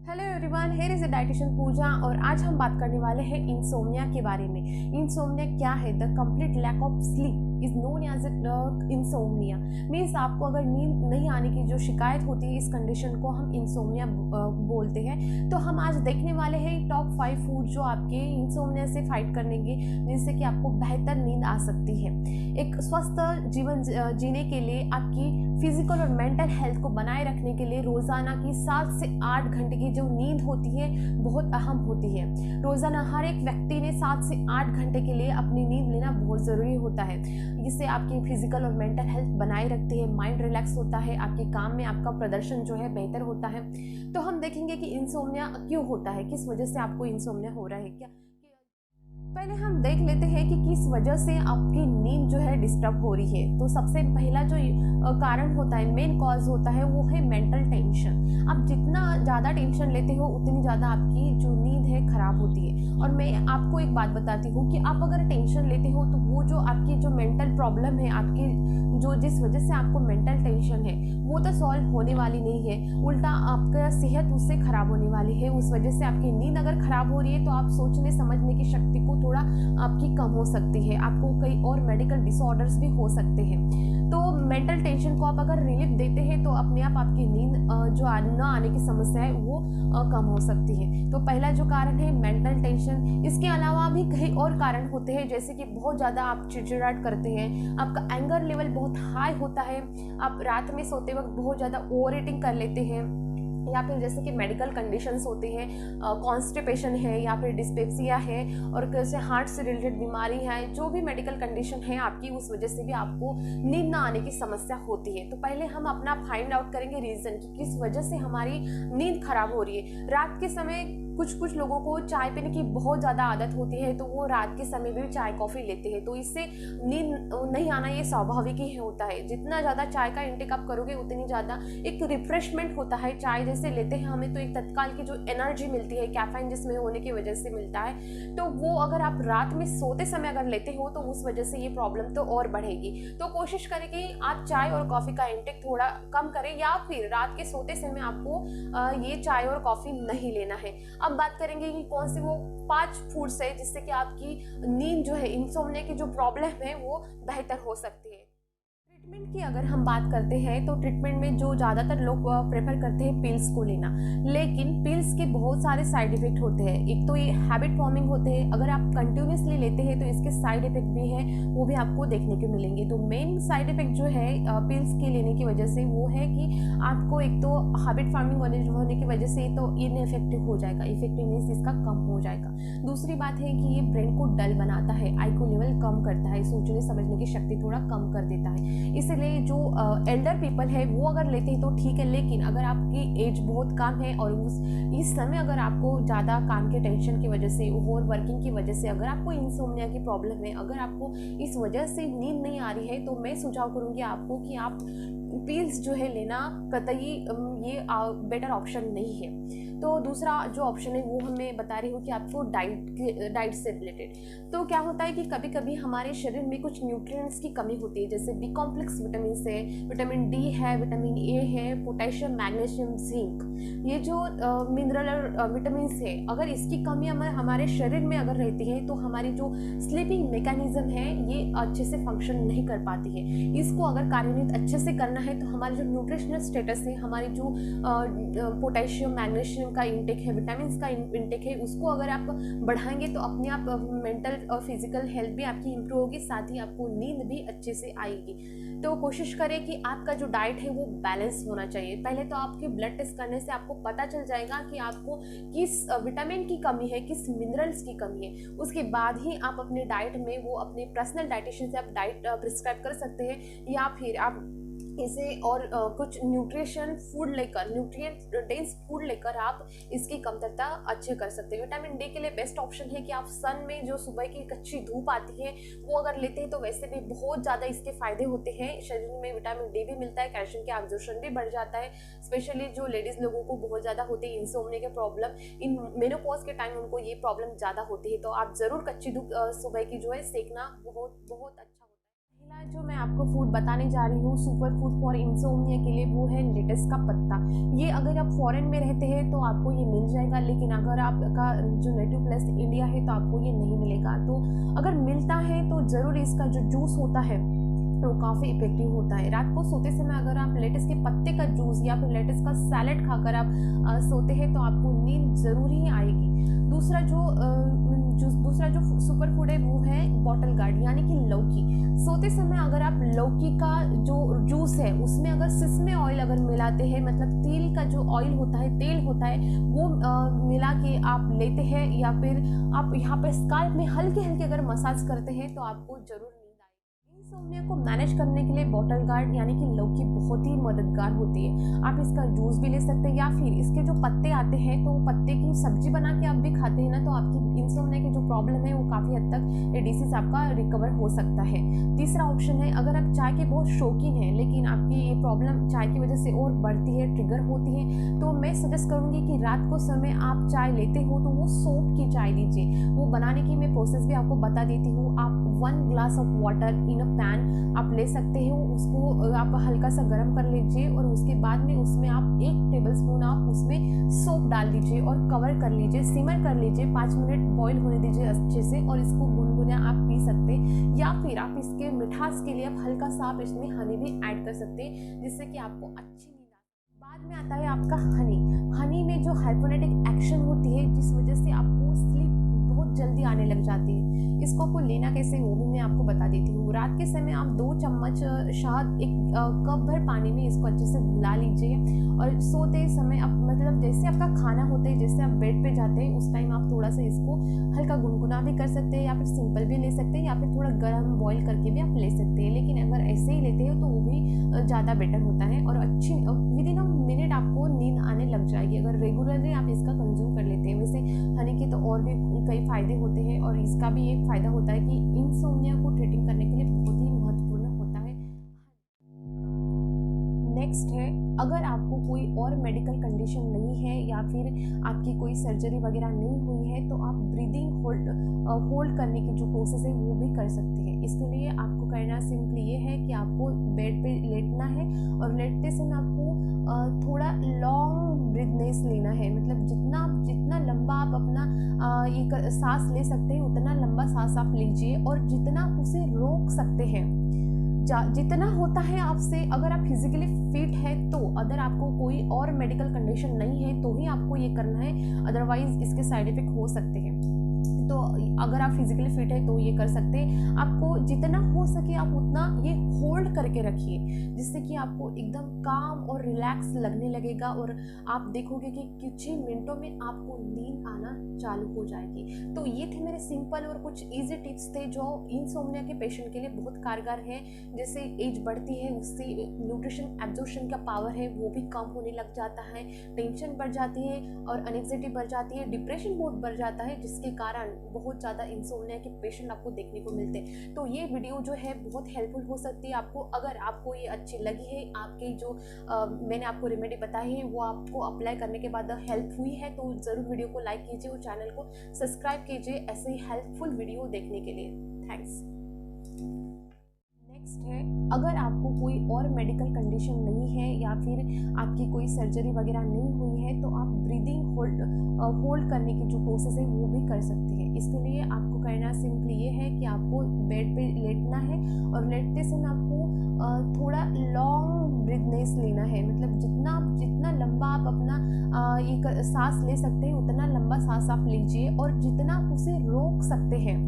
Hello everyone, here is a dietitian Pooja और आज हम बात करने वाले हैं इंसोम्निया के बारे में। इंसोम्निया क्या है? The complete lack of sleep is known as insomnia. Means आपको अगर नींद नहीं आने की जो शिकायत होती है, इस कंडीशन को हम इंसोम्निया बोलते हैं। तो हम आज देखने वाले हैं टॉप 5 फूड जो आपके इंसोम्निया से फाइट करेंगे, जिससे कि आपको बेहतर नींद आ सकती है। एक स्वस्थ जीवन जीने के लिए आपकी फिजिकल और मेंटल हेल्थ को बनाए रखने के लिए रोज़ाना की 7 से 8 घंटे की जो नींद होती है बहुत अहम होती है। रोज़ाना हर एक व्यक्ति ने 7 से 8 घंटे के लिए अपनी नींद लेना बहुत ज़रूरी होता है। इससे आपकी फिजिकल और मेंटल हेल्थ बनाए रखती है, माइंड रिलैक्स होता है, आपके काम में आपका प्रदर्शन जो है बेहतर होता है। तो हम देखेंगे कि इंसोम्निया क्यों होता है, किस वजह से आपको इंसोम्निया हो रहा है। क्या पहले हम देख लेते हैं कि किस वजह से आपकी नींद जो है डिस्टर्ब हो रही है। तो सबसे पहला जो कारण होता है, मेन कॉज होता है, वो है मेंटल टेंशन। आप जितना ज़्यादा टेंशन लेते हो उतनी ज़्यादा आपकी जो नींद है खराब होती है। और मैं आपको एक बात बताती हूँ कि आप अगर टेंशन लेते हो तो वो जो आपकी जो मेंटल प्रॉब्लम है, आपकी जो जिस वजह से आपको मेंटल टेंशन है, वो तो सॉल्व होने वाली नहीं है, उल्टा आपका सेहत उससे खराब होने वाली है। उस वजह से आपकी नींद अगर खराब हो रही है तो आप सोचने समझने की शक्ति को थोड़ा आपकी कम हो सकती है, आपको कई और मेडिकल डिसऑर्डर्स भी हो सकते हैं। तो मेंटल टेंशन को आप अगर रिलीफ देते हैं तो अपने आप आपकी नींद जो न आने की समस्या है वो कम हो सकती है। तो पहला जो कारण है मेंटल टेंशन। इसके अलावा भी कई और कारण होते हैं, जैसे कि बहुत ज़्यादा आप चिड़चिड़ाहट करते हैं, आपका एंगर लेवल बहुत हाई होता है, आप रात में सोते वक्त बहुत ज़्यादा ओवर ईटिंग कर लेते हैं, या फिर जैसे कि मेडिकल कंडीशंस होते हैं, कॉन्स्टिपेशन है या फिर डिस्पेप्सिया है, और जैसे हार्ट से रिलेटेड बीमारी है, जो भी मेडिकल कंडीशन है आपकी, उस वजह से भी आपको नींद ना आने की समस्या होती है। तो पहले हम अपना फाइंड आउट करेंगे रीज़न कि किस वजह से हमारी नींद खराब हो रही है। रात के समय कुछ लोगों को चाय पीने की बहुत ज़्यादा आदत होती है, तो वो रात के समय भी चाय कॉफ़ी लेते हैं, तो इससे नींद नहीं आना ये स्वाभाविक ही होता है। जितना ज़्यादा चाय का इंटेक आप करोगे उतनी ज़्यादा एक रिफ्रेशमेंट होता है। चाय जैसे लेते हैं हमें तो एक तत्काल की जो एनर्जी मिलती है, कैफीन जिसमें होने की वजह से मिलता है, तो वो अगर आप रात में सोते समय अगर लेते हो तो उस वजह से ये प्रॉब्लम तो और बढ़ेगी। तो कोशिश करें कि आप चाय और कॉफ़ी का इंटेक थोड़ा कम करें, या फिर रात के सोते समय आपको ये चाय और कॉफ़ी नहीं लेना है। अब बात करेंगे कि कौन से वो 5 फूड्स है जिससे कि आपकी नींद जो है, इंसोम्निया की जो प्रॉब्लम है वो बेहतर हो सकती है। ट्रीटमेंट की अगर हम बात करते हैं तो ट्रीटमेंट में जो ज़्यादातर लोग प्रेफर करते हैं पिल्स को लेना, लेकिन पिल्स के बहुत सारे साइड इफेक्ट होते हैं। एक तो ये हैबिट फॉर्मिंग होते हैं, अगर आप कंटिन्यूसली लेते हैं तो इसके साइड इफेक्ट भी हैं, वो भी आपको देखने को मिलेंगे। तो मेन साइड इफेक्ट जो है पिल्स के लेने की वजह से वो है कि आपको एक तो हैबिट फॉर्मिंग होने की वजह से तो इनइफेक्टिव हो जाएगा, इफेक्टिवनेस इसका कम हो जाएगा। दूसरी बात है कि ये ब्रेन को डल बनाता है, आईक्यू लेवल कम करता है, सोचने समझने की शक्ति थोड़ा कम कर देता है। इसलिए जो एल्डर पीपल है वो अगर लेते हैं तो ठीक है, लेकिन अगर आपकी एज बहुत कम है और इस समय अगर आपको ज़्यादा काम के टेंशन की वजह से, ओवर वर्किंग की वजह से अगर आपको इंसोम्निया की प्रॉब्लम है, अगर आपको इस वजह से नींद नहीं आ रही है, तो मैं सुझाव करूँगी आपको कि आप पिल्स जो है लेना कतई ये बेटर ऑप्शन नहीं है। तो दूसरा जो ऑप्शन है वो मैं बता रही हूँ कि आपको डाइट से रिलेटेड। तो क्या होता है कि कभी कभी हमारे शरीर में कुछ न्यूट्रिएंट्स की कमी होती है, जैसे बी कॉम्प्लेक्स विटामिन से, विटामिन डी है, विटामिन ए है, पोटेशियम, मैग्नीशियम, जिंक, ये जो मिनरल और विटामिन है, अगर इसकी कमी हमारे शरीर में अगर रहती है तो हमारी जो स्लीपिंग मैकेनिज्म है ये अच्छे से फंक्शन नहीं कर पाती है। इसको अगर कार्यान्वित अच्छे से करना है तो हमारी जो न्यूट्रिशनल स्टेटस है, हमारी जो पोटेशियम, मैग्नीशियम का इंटेक है, विटामिन का इंटेक है, उसको अगर आप बढ़ाएंगे तो अपने आप मेंटल और फिजिकल हेल्थ भी आपकी इंप्रूव होगी, साथ ही आपको नींद भी अच्छे से आएगी। तो कोशिश करें कि आपका जो डाइट है वो बैलेंस होना चाहिए। पहले तो आपके ब्लड टेस्ट करने से आपको पता चल जाएगा कि आपको किस विटामिन की कमी है, किस मिनरल्स की कमी है। उसके बाद ही आप अपने डाइट में वो अपने पर्सनल डाइटिशियन से आप डाइट प्रिस्क्राइब कर सकते हैं, या फिर आप इसे और कुछ न्यूट्रिशन फूड लेकर, न्यूट्रिएंट डेंस फूड लेकर आप इसकी कमतरता अच्छे कर सकते हैं। विटामिन डी के लिए बेस्ट ऑप्शन है कि आप सन में जो सुबह की कच्ची धूप आती है वो अगर लेते हैं तो वैसे भी बहुत ज़्यादा इसके फायदे होते हैं। शरीर में विटामिन डी भी मिलता है, कैल्शियम के एब्जॉर्प्शन भी बढ़ जाता है। स्पेशली जो लेडीज़ लोगों को बहुत ज़्यादा होती है इंसोम्निया के प्रॉब्लम, इन मेनोपॉज के टाइम उनको ये प्रॉब्लम ज़्यादा होती है, तो आप ज़रूर कच्ची धूप सुबह की जो है सेकना बहुत बहुत अच्छा। पहला जो मैं आपको फूड बताने जा रही हूँ सुपर फूड फॉर इंसोम्निया के लिए, वो है लेटस का पत्ता। ये अगर आप फॉरेन में रहते हैं तो आपको ये मिल जाएगा, लेकिन अगर आपका जो नेटिव प्लेस इंडिया है तो आपको ये नहीं मिलेगा। तो अगर मिलता है तो ज़रूर इसका जो जूस होता है वो काफ़ी इफेक्टिव होता है। रात को सोते समय अगर आप लेटस के पत्ते का जूस या फिर लेटस का सैलेड खाकर आप सोते हैं तो आपको नींद ज़रूर ही आएगी। दूसरा जो सुपर फूड है वो है बॉटल गार्ड यानी कि लौकी। सोते समय अगर आप लौकी का जो जूस है उसमें अगर सिसमे ऑयल अगर मिलाते हैं, मतलब तिल का जो ऑयल होता है, तेल होता है, वो मिला के आप लेते हैं या फिर आप यहाँ पे स्काल्प में हल्के हल्के अगर मसाज करते हैं तो आपको जरूर इंसोम्निया को मैनेज करने के लिए बॉटल गार्ड यानी कि लौकी बहुत ही मददगार होती है। आप इसका जूस भी ले सकते हैं या फिर इसके जो पत्ते आते हैं तो पत्ते की सब्जी बना के आप भी खाते हैं ना, तो आपकी इंसोम्निया की जो प्रॉब्लम है वो काफ़ी हद तक ये डिसीज आपका रिकवर हो सकता है। तीसरा ऑप्शन है, अगर आप चाय के बहुत शौकीन हैं लेकिन आपकी ये प्रॉब्लम चाय की वजह से और बढ़ती है, ट्रिगर होती है, तो मैं सजेस्ट करूँगी कि रात को समय आप चाय लेते हो तो वो सोप की चाय लीजिए। वो बनाने की मैं प्रोसेस भी आपको बता देती हूँ। आप 1 glass of water in a pan आप ले सकते हो, उसको आप हल्का सा गर्म कर लीजिए और उसके बाद में उसमें आप 1 टेबलस्पून आप उसमें सोप डाल दीजिए और कवर कर लीजिए, सिमर कर लीजिए, 5 मिनट बॉईल होने दीजिए अच्छे से और इसको गुनगुना आप पी सकते हैं। या फिर आप इसके मिठास के लिए आप हल्का सा आप इसमें हनी भी ऐड कर सकते हैं जिससे कि आपको अच्छी नींद आए। बाद में आता है आपका हनी। हनी में जो हाइपोनेटिक एक्शन होती है जिस वजह से आपको स्लीप बहुत जल्दी आने लग जाती है। इसको आपको लेना कैसे वो भी मैं आपको बता देती हूँ। रात के समय आप 2 चम्मच शहद एक कप भर पानी में इसको अच्छे से घुला लीजिए और सोते समय आप मतलब जैसे आपका खाना होता है, जैसे आप बेड पे जाते हैं उस टाइम आप थोड़ा सा इसको हल्का गुनगुना भी कर सकते हैं या फिर सिंपल भी ले सकते हैं या फिर थोड़ा गर्म बॉईल करके भी आप ले सकते हैं। लेकिन अगर ऐसे ही लेते हो तो वो भी ज़्यादा बेटर होता है और अच्छी विदिन अ मिनट आपको नींद आने लग जाएगी अगर रेगुलरली आप इसका कंज्यूम कर लेते हैं। वैसे हनी के तो और भी कई फ़ायदे होते हैं और इसका भी एक फ़ायदा होता है कि इंसोम्निया को ट्रीटिंग करने के लिए बहुत ही महत्वपूर्ण होता है। नेक्स्ट है, अगर आपको कोई और मेडिकल कंडीशन नहीं है या फिर आपकी कोई सर्जरी वगैरह नहीं हुई है तो आप ब्रीदिंग होल्ड करने की जो प्रोसेस है वो भी कर सकते हैं। इसके लिए आपको करना सिंपली ये है कि आपको बेड पे लेटना है और लेटते समय आपको थोड़ा लॉन्ग ब्रीथनेस लेना है, मतलब जितना लंबा आप अपना ये सांस ले सकते हैं उतना लंबा सांस आप लीजिए और जितना आप उसे रोक सकते हैं जितना होता है आपसे। अगर आप फिजिकली फिट है तो, अगर आपको कोई और मेडिकल कंडीशन नहीं है तो ही आपको ये करना है, अदरवाइज इसके साइड इफेक्ट हो सकते हैं। तो अगर आप फिजिकली फिट है तो ये कर सकते हैं। आपको जितना हो सके आप उतना ये होल्ड करके रखिए जिससे कि आपको एकदम काम और रिलैक्स लगने लगेगा और आप देखोगे कि कुछ ही मिनटों में आपको नींद आना चालू हो जाएगी। तो ये थे मेरे सिंपल और कुछ इजी टिप्स थे जो इंसोम्निया के पेशेंट के लिए बहुत कारगर है। जैसे एज बढ़ती है उससे न्यूट्रिशन एब्जॉर्प्शन का पावर है वो भी कम होने लग जाता है, टेंशन बढ़ जाती है और एंग्जाइटी बढ़ जाती है, डिप्रेशन बहुत बढ़ जाता है जिसके कारण बहुत ज़्यादा इंसोम्निया के पेशेंट आपको देखने को मिलते हैं। तो ये वीडियो जो है बहुत हेल्पफुल हो सकती है आपको। अगर आपको ये अच्छी लगी है, आपकी जो मैंने आपको रेमेडी बताई है वो आपको अप्लाई करने के बाद हेल्प हुई है तो ज़रूर वीडियो को लाइक कीजिए और चैनल को सब्सक्राइब कीजिए ऐसे ही हेल्पफुल वीडियो देखने के लिए। थैंक्स। नेक्स्ट है, अगर आपको कोई और मेडिकल कंडीशन नहीं है या फिर आपकी कोई सर्जरी वगैरह नहीं हुई है तो आप ब्रीदिंग होल्ड करने की जो प्रोसेस है वो भी कर सकते हैं। इसके लिए आपको करना सिंपली ये है कि आपको बेड पे लेटना है और लेटते समय आपको थोड़ा लॉन्ग ब्रीथनेस लेना है, मतलब जितना लंबा आप अपना ये सांस ले सकते हैं उतना लंबा सांस आप लीजिए और जितना आप उसे रोक सकते हैं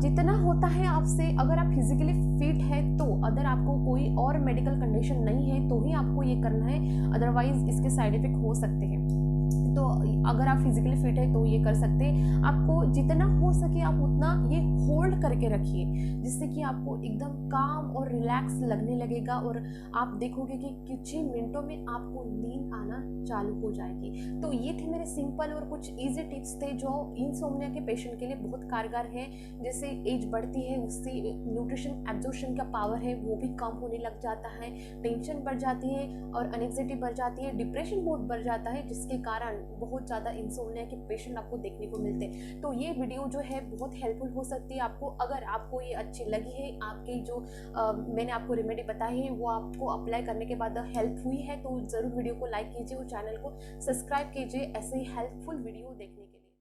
जितना होता है आपसे। अगर आप फिजिकली फिट है तो, अगर आपको कोई और मेडिकल कंडीशन नहीं है तो ही आपको ये करना है, अदरवाइज इसके साइड इफेक्ट हो सकते हैं। तो अगर आप फिजिकली फिट है तो ये कर सकते हैं। आपको जितना हो सके आप उतना ये होल्ड करके रखिए जिससे कि आपको एकदम काम और रिलैक्स लगने लगेगा और आप देखोगे कि कुछ ही मिनटों में आपको नींद आना चालू हो जाएगी। तो ये थे मेरे सिंपल और कुछ इजी टिप्स थे जो इंसोम्निया के पेशेंट के लिए बहुत कारगर है। जैसे एज बढ़ती है उससे न्यूट्रिशन एब्जॉर्प्शन का पावर है वो भी कम होने लग जाता है, टेंशन बढ़ जाती है और एंग्जाइटी बढ़ जाती है, डिप्रेशन बहुत बढ़ जाता है जिसके कारण कारण बहुत ज़्यादा इंसोम्निया के पेशेंट आपको देखने को मिलते हैं। तो ये वीडियो जो है बहुत हेल्पफुल हो सकती है आपको। अगर आपको ये अच्छी लगी है, आपकी जो मैंने आपको रेमेडी बताई है वो आपको अप्लाई करने के बाद हेल्प हुई है, तो ज़रूर वीडियो को लाइक कीजिए और चैनल को सब्सक्राइब कीजिए ऐसे ही हेल्पफुल वीडियो देखने के लिए।